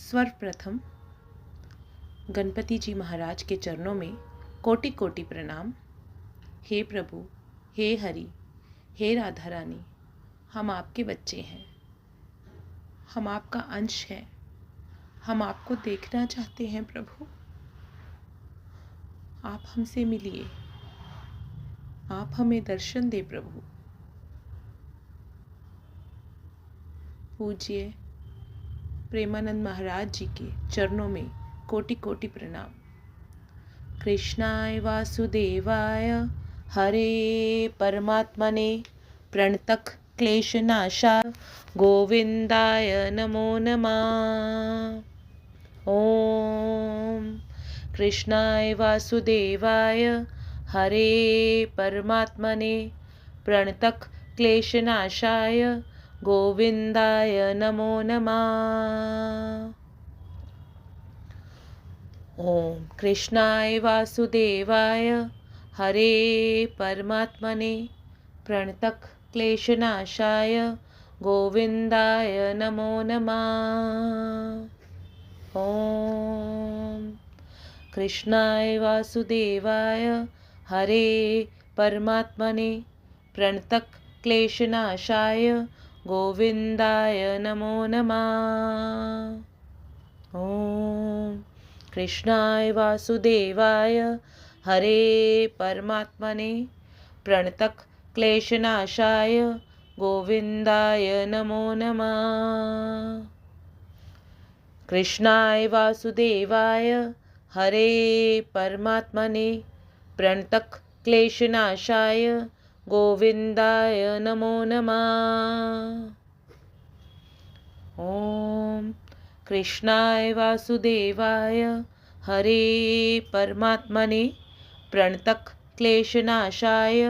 सर्वप्रथम गणपति जी महाराज के चरणों में कोटि कोटि प्रणाम। हे प्रभु, हे हरि, हे राधा रानी, हम आपके बच्चे हैं, हम आपका अंश हैं, हम आपको देखना चाहते हैं। प्रभु, आप हमसे मिलिए, आप हमें दर्शन दे। प्रभु, पूज्य प्रेमानंद महाराज जी के चरणों में कोटि कोटि प्रणाम। कृष्णाय वासुदेवाय हरे परमात्मने प्रणतक क्लेशनाशाय गोविंदाय नमो नमः। ओम कृष्णाय वासुदेवाय हरे परमात्मने प्रणतक क्लेशनाशाय गोविंदाय नमो नमः। ओम कृष्णाय वासुदेवाय हरे परमात्मने प्रणतक क्लेशनाशाय गोविंदाय नमो नमः। ओम कृष्णाय वासुदेवाय हरे परमात्मने प्रणतक क्लेशनाशाय गोविंदाय नमो नमः। ओम कृष्णाय वासुदेवाय हरे परमात्मने प्रणतक क्लेशनाशाय गोविंदाय नमो नमः। कृष्णाय वासुदेवाय हरे परमात्मने प्रणतक क्लेशनाशाय गोविंदाय नमो नमः। ओम कृष्णाय वासुदेवाय हरे परमात्मने प्रणतक क्लेशनाशाय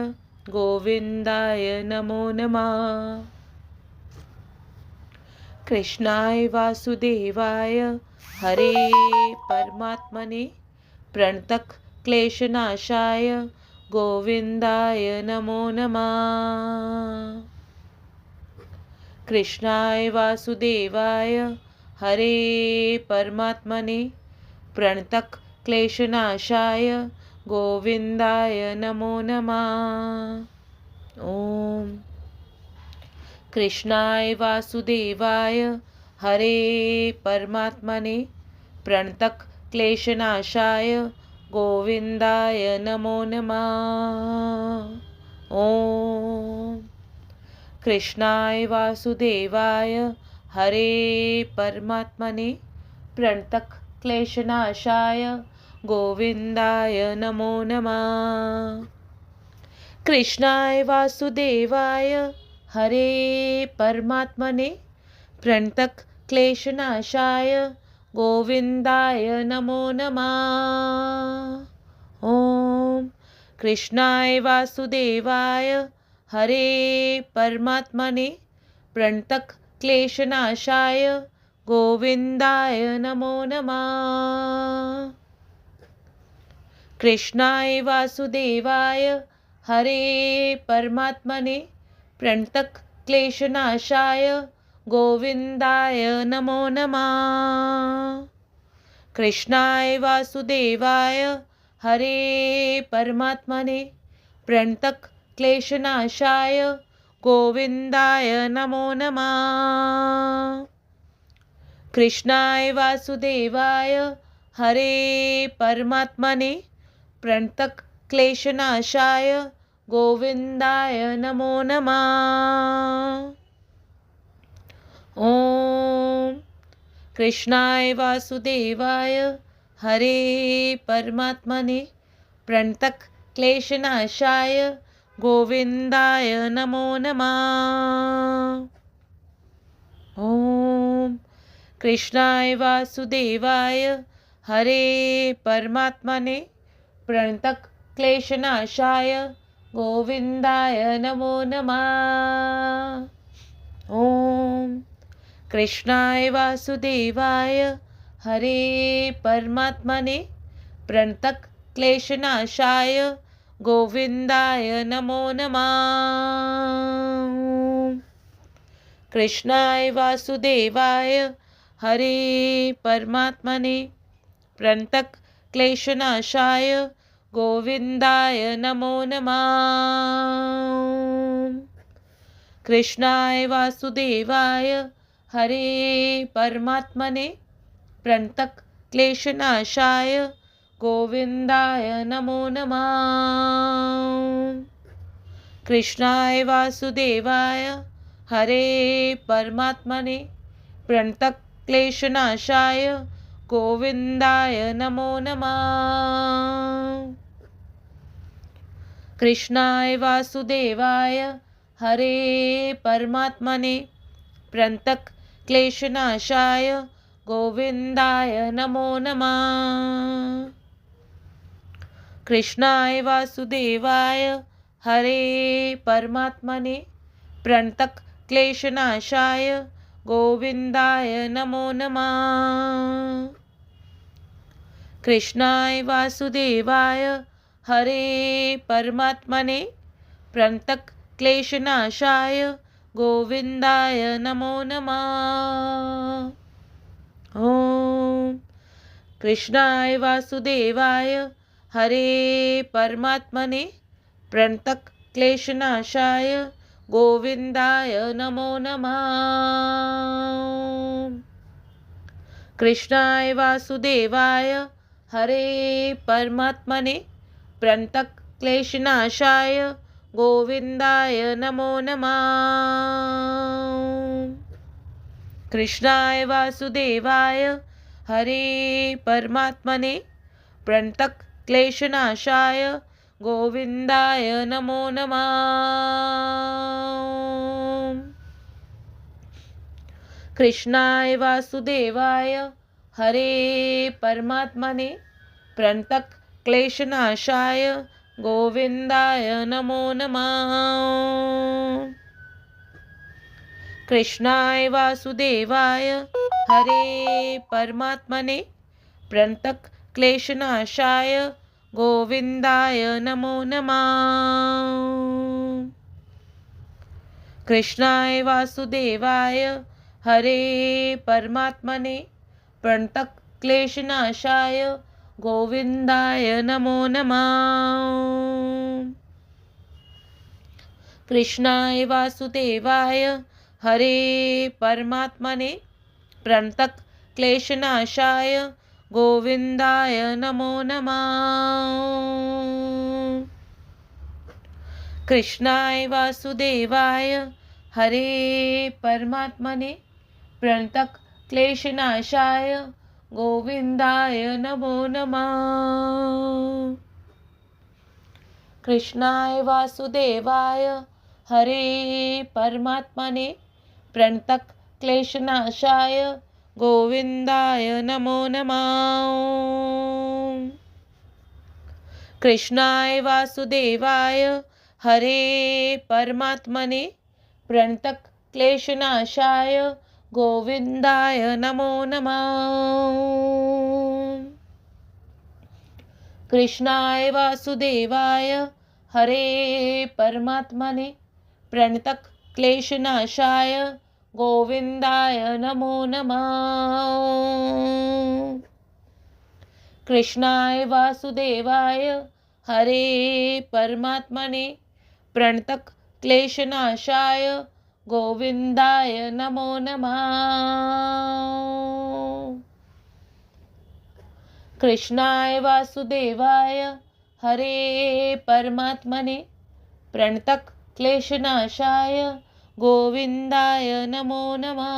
गोविंदाय नमो नमः। कृष्णाय वासुदेवाय हरे परमात्मने प्रणतक क्लेशनाशाय गोविंदाय नमो नमः। कृष्णाय वासुदेवाय हरे परमात्मने प्रणतक क्लेशनाशाय गोविंदाय नमो नमः। ओम कृष्णाय वासुदेवाय हरे परमात्मने प्रणतक क्लेशनाशाय गोविंदाय नमो नमः। ओम कृष्णाय वासुदेवाय हरे परमात्मने प्रणतक क्लेशनाशाय गोविंदाय नमो नमः। कृष्णाय वासुदेवाय हरे परमात्मने प्रणतक क्लेशनाशाय गोविंदाय नमो नमः। ओम कृष्णाय वासुदेवाय हरे परमात्मने प्रणतक क्लेशनाशाय गोविंदाय नमो नमः। कृष्णाय वासुदेवाय हरे परमात्मने प्रणतक क्लेशनाशाय गोविंदाय नमो नमः। कृष्णाय वासुदेवाय हरे परमात्मने प्रणतक क्लेशनाशाय गोविंदाय नमो नमः। कृष्णाय वासुदेवाय हरे परमात्मने प्रणतक क्लेशनाशाय गोविंदाय नमो नमः। ओम कृष्णाय वासुदेवाय हरे परमात्मने प्रणतक क्लेशनाशाय गोविंदाय नमो नमः। ओम कृष्णाय वासुदेवाय हरे परमात्मने प्रणतक क्लेशनाशाय गोविंदाय नमो नमः। ओम कृष्णाय वासुदेवाय हरे परमात्मने प्रणतक क्लेशनाशाय गोविंदाय नमो नमः। कृष्णाय वासुदेवाय हरे परमात्मने प्रणतक क्लेशनाशाय गोविंदाय नमो नमः। कृष्णाय वासुदेवाय हरे परमात्मने प्रणतक क्लेशनाशाय गोविंदाय नमो नमः। कृष्णाय वासुदेवाय हरे परमात्मने प्रणतक क्लेशनाशाय गोविंदाय नमो नमः। कृष्णाय वासुदेवाय हरे परमात्मने प्रणतक क्लेशनाशाय गोविंदाय नमो नमः। कृष्णाय वासुदेवाय हरे परमात्मने प्रणतक क्लेशनाशाय गोविंदाय नमो नमः। कृष्णाय वासुदेवाय हरे परमात्मने प्रणतक क्लेशनाशाय गोविंदाय नमो नमः। ओम कृष्णाय वासुदेवाय हरे परमात्मने प्रणतक क्लेशनाशाय गोविंदाय नमो नमः। कृष्णाय वासुदेवाय हरे परमात्मने प्रणतक क्लेशनाशाय गोविंदाय नमो नमः। कृष्णाय वासुदेवाय हरे परमात्मने प्रणतक क्लेशनाशाय गोविंदाय नमो नमः। कृष्णाय वासुदेवाय हरे परमात्मने प्रणतक क्लेशनाशाय गोविंदाय नमो नमः। कृष्णाय वासुदेवाय हरे परमात्मने प्रणतक क्लेशनाशाय गोविंदाय नमो नमः। कृष्णाय वासुदेवाय हरे परमात्मने प्रणतक क्लेशनाशाय गोविंदाय नमो नमः। कृष्णाय वासुदेवाय हरे परमात्मने प्रणतक क्लेशनाशाय गोविंदाय नमो नमः। कृष्णाय वासुदेवाय हरे परमात्मने प्रणतक क्लेशनाशाय गोविंदाय नमो नमः। कृष्णाय वासुदेवाय हरे परमात्मने प्रणतक क्लेशनाशाय गोविंदाय नमो नमः। कृष्णाय वासुदेवाय हरे परमात्मने प्रणतक क्लेशनाशाय गोविंदाय नमो नमः। कृष्णाय वासुदेवाय हरे परमात्मने प्रणतक क्लेशनाशाय गोविंदाय नमो नमः। कृष्णाय वासुदेवाय हरे परमात्मने प्रणतक क्लेशनाशाय गोविंदाय नमो नमः। कृष्णाय वासुदेवाय हरे परमात्मने प्रणतक क्लेशनाशाय गोविंदाय नमो नमः।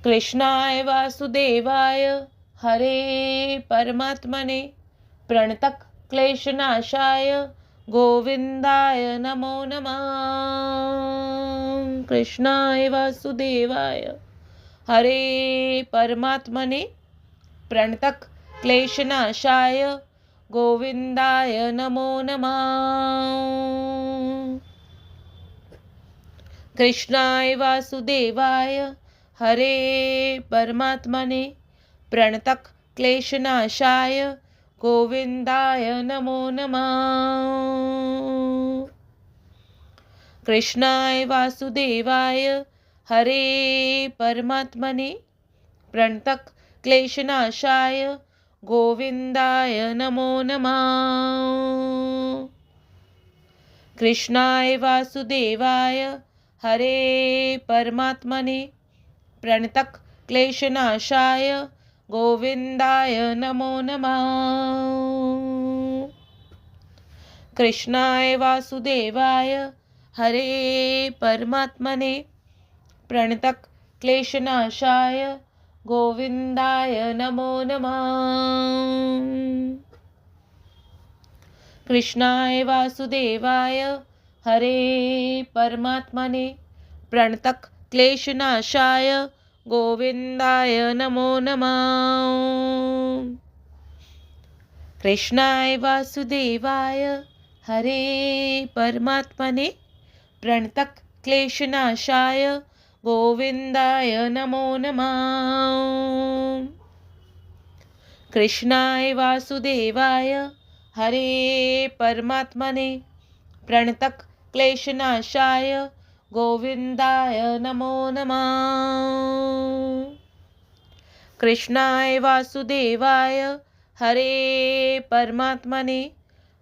कृष्णाय वासुदेवाय हरे परमात्मने प्रणतक क्लेशनाशाय गोविंदाय नमो नमः। कृष्णाय वासुदेवाय हरे परमात्मने प्रणतक क्लेशनाशाय गोविंदाय नमो नमः। कृष्णाय वासुदेवाय हरे परमात्मने प्रणतक क्लेशनाशाय गोविंदाय नमो नमः। कृष्णाय वासुदेवाय हरे परमात्मने प्रणतक क्लेशनाशाय गोविंदाय नमो नमः। कृष्णाय वासुदेवाय हरे परमात्मने प्रणतक क्लेशनाशाय गोविंदाय नमो नमः। कृष्णाय वासुदेवाय हरे परमात्मने प्रणतक क्लेशनाशाय गोविंदाय नमो नमः। कृष्णाय वासुदेवाय हरे परमात्मने प्रणतक क्लेशनाशाय गोविंदाय नमो नमः। कृष्णाय वासुदेवाय हरे परमात्मने प्रणतक क्लेशनाशाय गोविंदाय नमो नमः। कृष्णाय वासुदेवाय हरे परमात्मने प्रणतक क्लेशनाशाय गोविंदाय नमो नमः। कृष्णाय वासुदेवाय हरे परमात्मने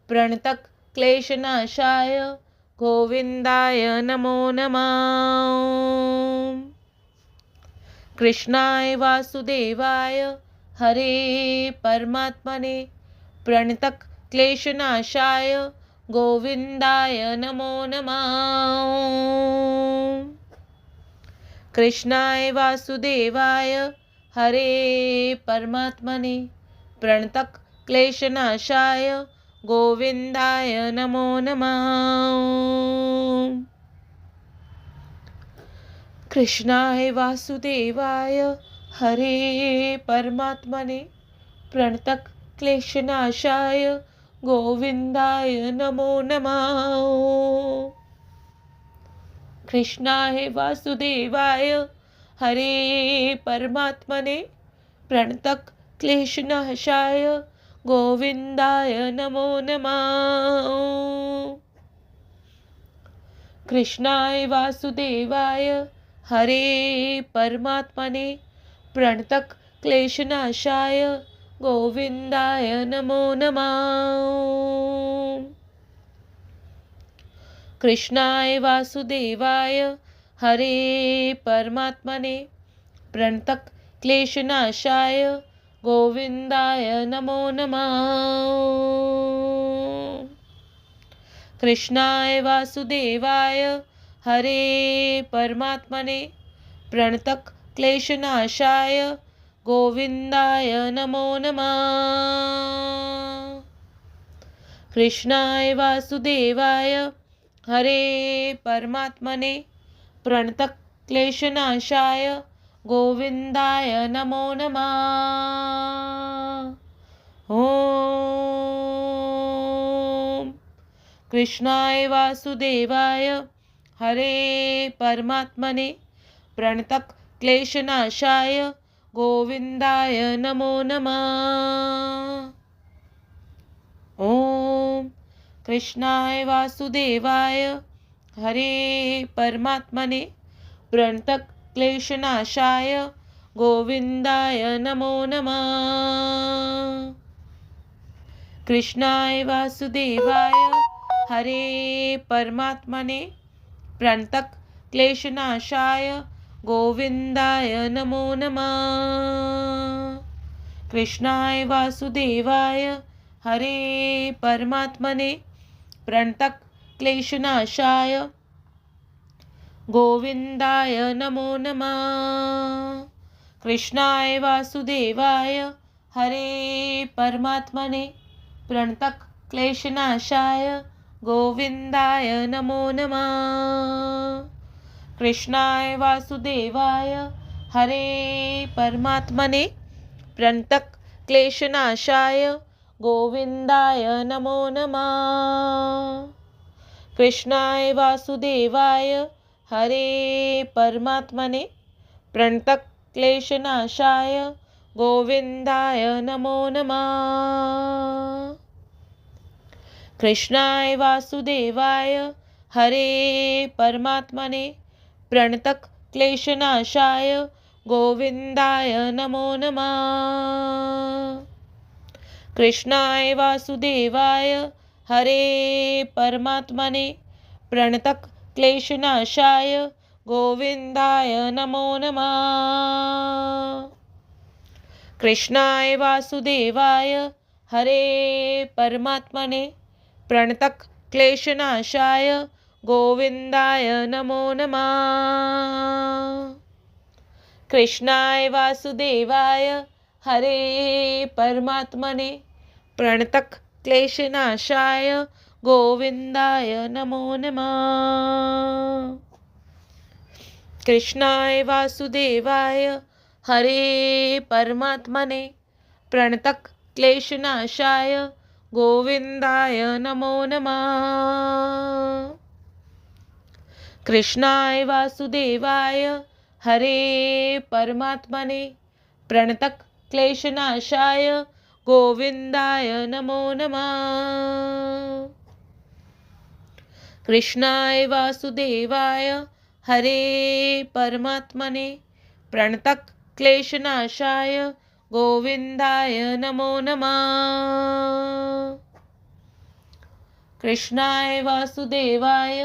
प्रणतक क्लेशनाशाय गोविंदाय नमो नमः। कृष्णाय वासुदेवाय हरे परमात्मने प्रणतक क्लेशनाशाय गोविंदाय नमो नमः। कृष्णाय वासुदेवाय हरे परमात्मने प्रणतक क्लेशनाशाय गोविंदाय नमो नमः। कृष्णाय वासुदेवाय हरे परमात्मने प्रणतक क्लेशनाशाय गोविंदाय नमो नमः। कृष्णाय वासुदेवाय हरे परमात्मने प्रणतक क्लेशनाशाय गोविंदाय नमो नमः। कृष्णाय वासुदेवाय हरे परमात्मने प्रणतक क्लेशनाशाय गोविंदाय नमो नमः। कृष्णाय वासुदेवाय हरे परमात्मने प्रणतक क्लेशनाशाय गोविंदाय नमो नमः। कृष्णाय वासुदेवाय हरे परमात्मने प्रणतक क्लेशनाशाय गोविंदाय नमो नमः। कृष्णाय वासुदेवाय हरे परमात्मने प्रणतक क्लेशनाशाय गोविंदाय नमो नमः। ओम कृष्णाय वासुदेवाय हरे परमात्मने प्रणतक क्लेशनाशाय गोविंदाय नमो नमः। ओम कृष्णाय वासुदेवाय हरे परमात्मने प्रणतक क्लेशनाशाय गोविंदाय नमो नमः। कृष्णाय वासुदेवाय हरे परमात्मने प्रणतक क्लेशनाशाय गोविंदाय नमो नमः। कृष्णाय वासुदेवाय हरे परमात्मने प्रणतक क्लेशनाशाय गोविंदाय नमो नमः। कृष्णाय वासुदेवाय हरे परमात्मने प्रणतक क्लेशनाशाय गोविंदाय नमो नमः। कृष्णाय वासुदेवाय हरे परमात्मने प्रणतक क्लेशनाशाय गोविंदाय नमो नमः। कृष्णाय वासुदेवाय हरे परमात्मने प्रणतक क्लेशनाशाय गोविंदाय नमो नमः। कृष्णाय वासुदेवाय हरे परमात्मने प्रणतक क्लेशनाशाय गोविंदाय नमो नमः। कृष्णाय वासुदेवाय हरे परमात्मने प्रणतक क्लेशनाशाय गोविंदाय नमो नमः। कृष्णाय वासुदेवाय हरे परमात्मने प्रणतक क्लेशनाशाय गोविंदाय नमो नमः। कृष्णाय वासुदेवाय हरे परमात्मने प्रणतक क्लेशनाशाय गोविंदाय नमो नमः। कृष्णाय वासुदेवाय हरे परमात्मने प्रणतक क्लेशनाशाय गोविंदाय नमो नमः। कृष्णाय वासुदेवाय हरे परमात्मने प्रणतक क्लेशनाशाय गोविंदाय नमो नमः। कृष्णाय वासुदेवाय हरे परमात्मने प्रणतक क्लेशनाशाय गोविंदाय नमो नमः। कृष्णाय वासुदेवाय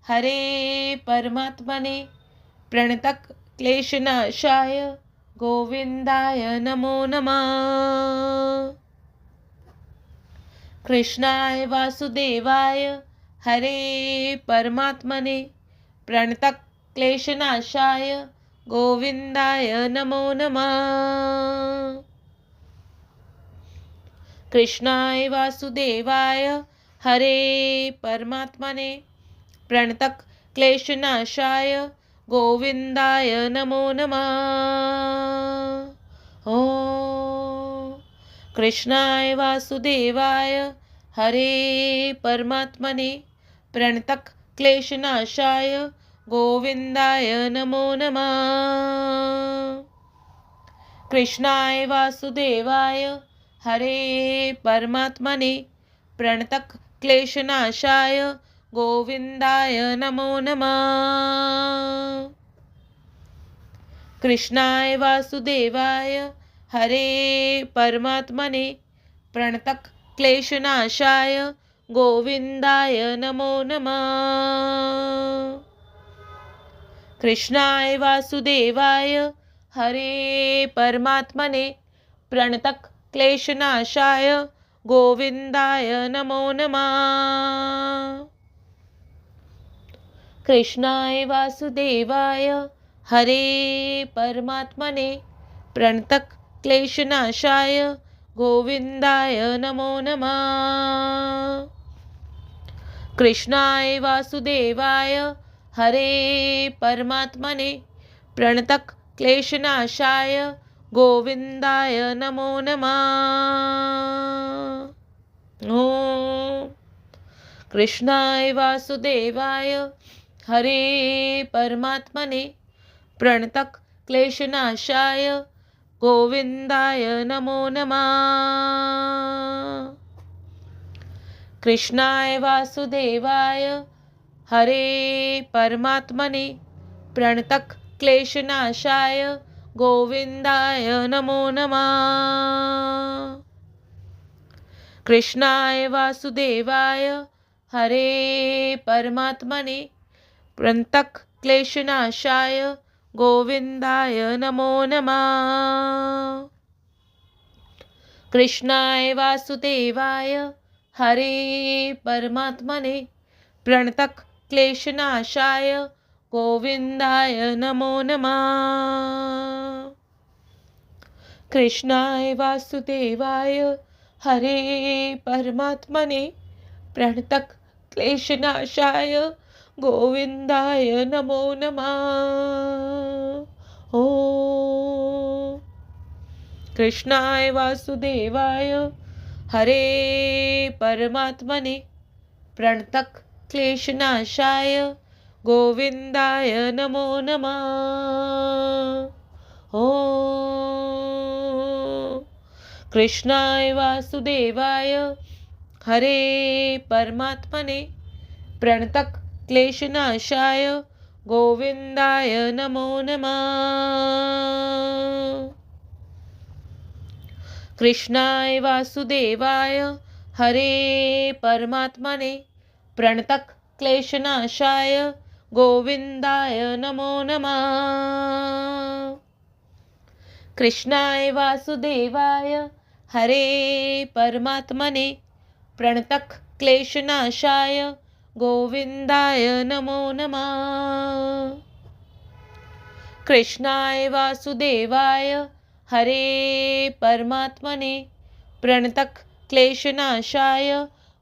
हरे परमात्मने प्रणतक क्लेशनाशाय गोविंदाय नमो नमः। कृष्णाय वासुदेवाय हरे परमात्मने प्रणतक क्लेशनाशाय गोविंदाय नमो नमः। कृष्णाय वासुदेवाय हरे परमात्मने प्रणतक क्लेशनाशाय गोविंदाय नमो नमः। ओम कृष्णाय वासुदेवाय हरे परमात्मने प्रणतक क्लेशनाशाय गोविंदाय नमो नमः। कृष्णाय वासुदेवाय हरे परमात्मने प्रणतक क्लेशनाशाय गोविंदाय नमो नमः। कृष्णाय वासुदेवाय हरे परमात्मने प्रणतक क्लेशनाशाय गोविंदाय नमो नमः। कृष्णाय वासुदेवाय हरे परमात्मने प्रणतक क्लेशनाशाय गोविंदाय नमो नमः। कृष्णाय वासुदेवाय हरे परमात्मने प्रणतक क्लेशनाशाय गोविंदाय नमो नमः। कृष्णाय वासुदेवाय हरे परमात्मने प्रणतक क्लेशनाशाय गोविंदाय नमो नमः। ओम कृष्णाय वासुदेवाय हरे परमात्मने प्रणतक क्लेशनाशाय गोविंदाय नमो नमः। कृष्णाय वासुदेवाय हरे परमात्मने प्रणतक क्लेशनाशाय गोविंदाय नमो नमः। कृष्णाय वासुदेवाय हरे परमात्मने प्रणतक क्लेशनाशाय गोविंदाय नमो नमः। कृष्णाय वासुदेवाय हरे परमात्मने प्रणतक क्लेशनाशाय गोविंदाय नमो नमः। कृष्णाय वासुदेवाय हरे परमात्मने प्रणतक क्लेशनाशाय गोविंदाय नमो नमः। ओम कृष्णाय वासुदेवाय हरे परमात्मने प्रणतक क्लेशनाशाय गोविंदाय नमो नमः। ओम कृष्णाय वासुदेवाय हरे परमात्मने प्रणतक क्लेशनाशाय गोविन्दाय नमो नमः। कृष्णाय वासुदेवाय हरे परमात्मने प्रणतः क्लेशनाशाय गोविन्दाय नमो नमः। कृष्णाय वासुदेवाय हरे परमात्मने प्रणतः क्लेशनाशाय गोविन्दाय नमो नमः। कृष्णाय वासुदेवाय हरे परमात्मने प्रणतः क्लेशनाशाय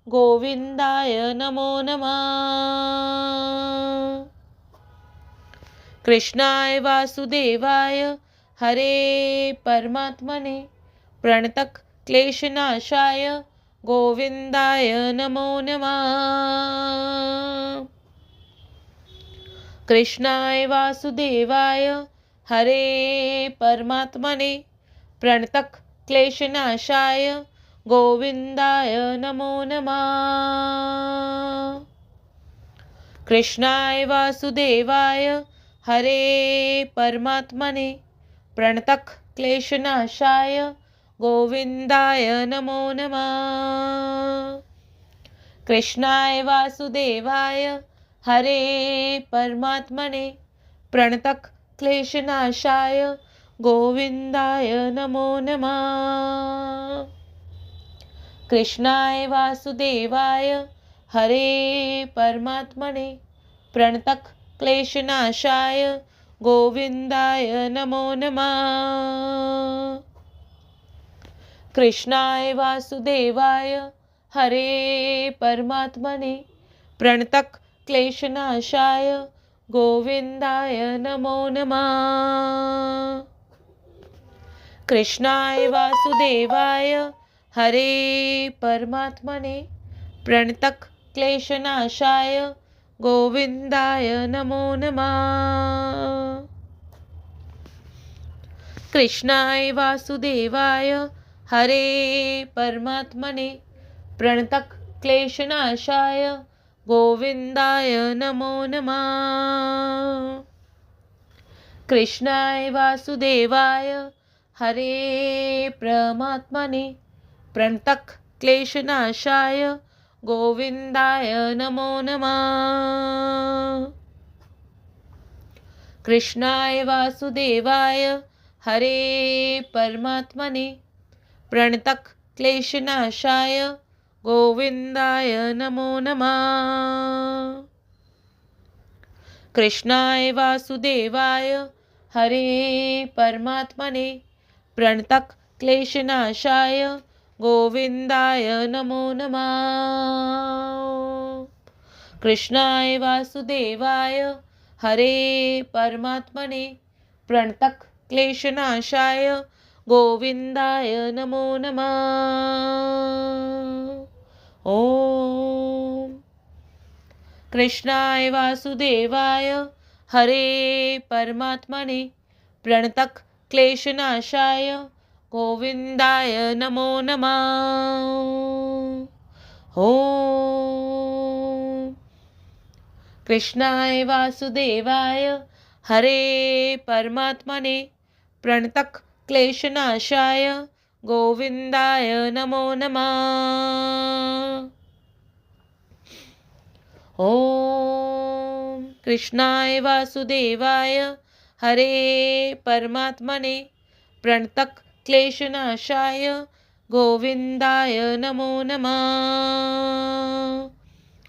गोविन्दाय नमो नमः। कृष्णाय वासुदेवाय हरे परमात्मने प्रणतः क्लेशनाशाय गोविन्दाय नमो नमः। कृष्णाय वासुदेवाय हरे परमात्मने प्रणतः क्लेशनाशाय गोविन्दाय नमो नमः। कृष्णाय वासुदेवाय हरे परमात्मने प्रणतः क्लेशनाशाय गोविन्दाय नमो नमः। कृष्णाय वासुदेवाय हरे परमात्मने प्रणतः क्लेशनाशाय गोविन्दाय नमो नमः। कृष्णाय वासुदेवाय हरे परमात्मने प्रणतः क्लेशनाशाय गोविन्दाय नमो नमः। कृष्णाय वासुदेवाय हरे परमात्मने प्रणतः क्लेशनाशाय गोविन्दाय नमो नमः। कृष्णाय वासुदेवाय हरे परमात्मने प्रणतः क्लेशनाशाय गोविन्दाय नमो नमः। कृष्णाय वासुदेवाय हरे परमात्मने प्रणतः क्लेशनाशाय गोविन्दाय नमो नमः। कृष्णाय वासुदेवाय हरे परमात्मने प्रणतः क्लेशनाशाय गोविन्दाय नमो नमः। कृष्णाय वासुदेवाय हरे परमात्मने प्रणतः क्लेशनाशाय गोविन्दाय नमो नमः। कृष्णाय वासुदेवाय हरे परमात्मने प्रणतः क्लेशनाशाय गोविन्दाय नमो नमः। कृष्णाय वासुदेवाय हरे परमात्मने प्रणतः क्लेशनाशाय गोविन्दाय नमो नमः। ओम कृष्णाय वासुदेवाय हरे परमात्मने प्रणतः क्लेशनाशाय गोविन्दाय नमो नमः। ओम कृष्णाय वासुदेवाय हरे परमात्मने प्रणतः क्लेशनाशाय गोविन्दाय नमो नमः। ओम कृष्णाय वासुदेवाय हरे परमात्मने प्रणतः क्लेशनाशाय गोविन्दाय नमो नमः।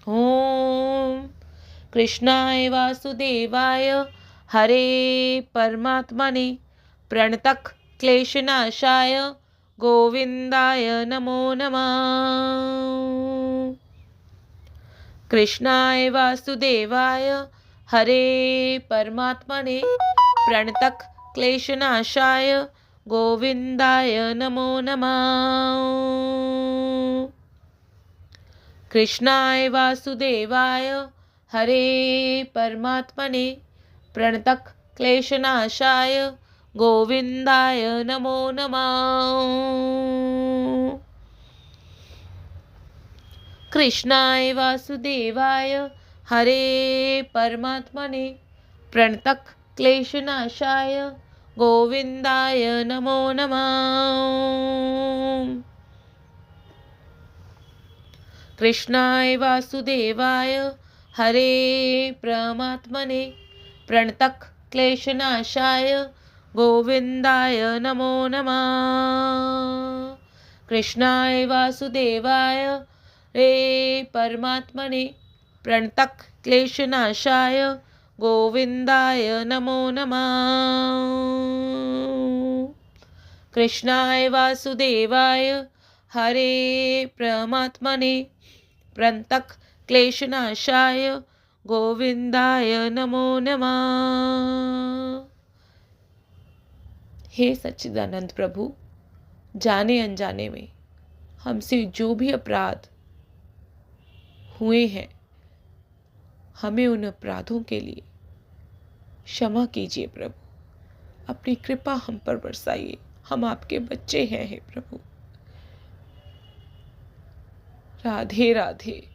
ओम कृष्णाय वासुदेवाय हरे परमात्मने प्रणतः क्लेशनाशाय गोविन्दाय नमो नमः। कृष्णाय वासुदेवाय हरे परमात्मने प्रणतः क्लेशनाशाय गोविन्दाय नमो नमः। कृष्णाय वासुदेवाय हरे परमात्मने प्रणतः क्लेशनाशाय गोविन्दाय नमो नमः। कृष्णाय वासुदेवाय हरे परमात्मने प्रणतः क्लेशनाशाय गोविंदाय नमो नमः। कृष्णाय वासुदेवाय हरे परमात्मने प्रणतः क्लेशनाशाय गोविंदाय नमो नमः। कृष्णाय वासुदेवाय रे परमात्मने प्रणतः क्लेशनाशाय गोविंदाय नमो नमः। कृष्णाय वासुदेवाय हरे परमात्मने प्रणतः क्लेशनाशाय गोविंदाय नमो नमः। हे सच्चिदानंद प्रभु, जाने अनजाने में हमसे जो भी अपराध हुए हैं, हमें उन अपराधों के लिए क्षमा कीजिए प्रभु। अपनी कृपा हम पर बरसाइए, हम आपके बच्चे हैं हे प्रभु। राधे राधे।